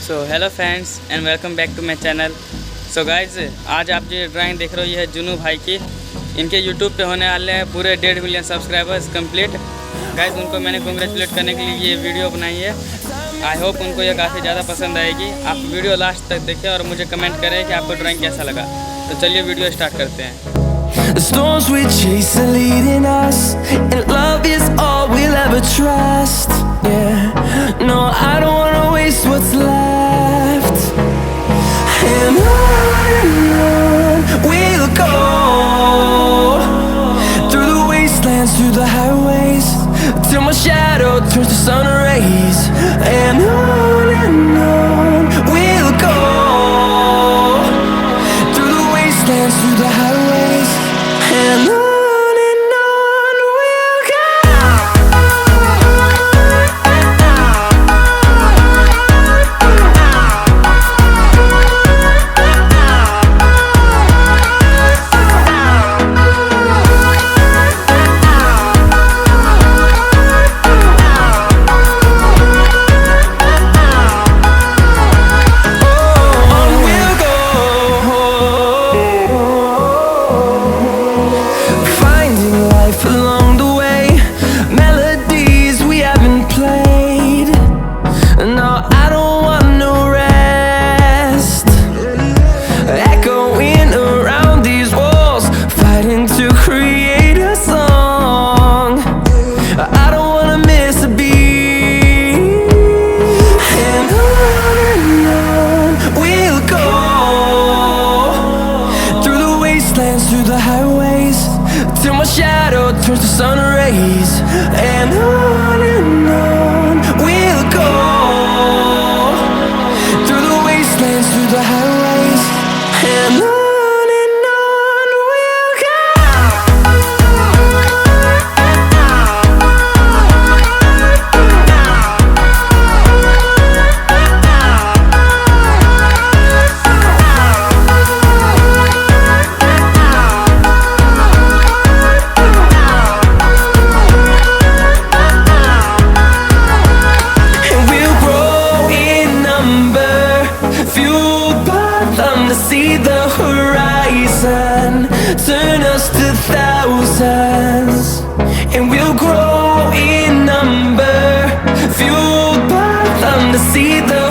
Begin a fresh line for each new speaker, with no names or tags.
So hello friends and welcome back to my channel. So guys, आज आप जो drawing देख रहे हो ये है जुनू भाई की। इनके यूट्यूब पे होने वाले हैं पूरे 1.5 मिलियन सब्सक्राइबर्स कंप्लीट। गाइज, उनको मैंने कंग्रेचुलेट करने के लिए ये वीडियो बनाई है। आई होप उनको ये काफ़ी ज़्यादा पसंद आएगी। आप वीडियो लास्ट तक देखें और मुझे कमेंट करें कि आपको ड्राइंग कैसा लगा। तो चलिए वीडियो स्टार्ट करते हैं।
The storms we chase are leading us, and love is all we'll ever trust. Yeah, no, I don't wanna waste what's left. And on we'll go, through the wastelands, through the highways, till my shadow turns to sun rays. And on we'll go, through the wastelands, through the highways. And on we'll go. On we'll go. Finding life along the way, melodies we haven't played. No, I don't want no rest. Echoing around these walls, fighting to create a song. I don't wanna miss a beat. And on we'll go, through the wastelands, through the highways, till my shadow turns to sun rays. And on we'll go, through the wastelands, through the highways. And on we'll go. And we'll grow in number, fueled by them to see the horizon, turn us to thousands. And we'll grow in number, fueled by them to see the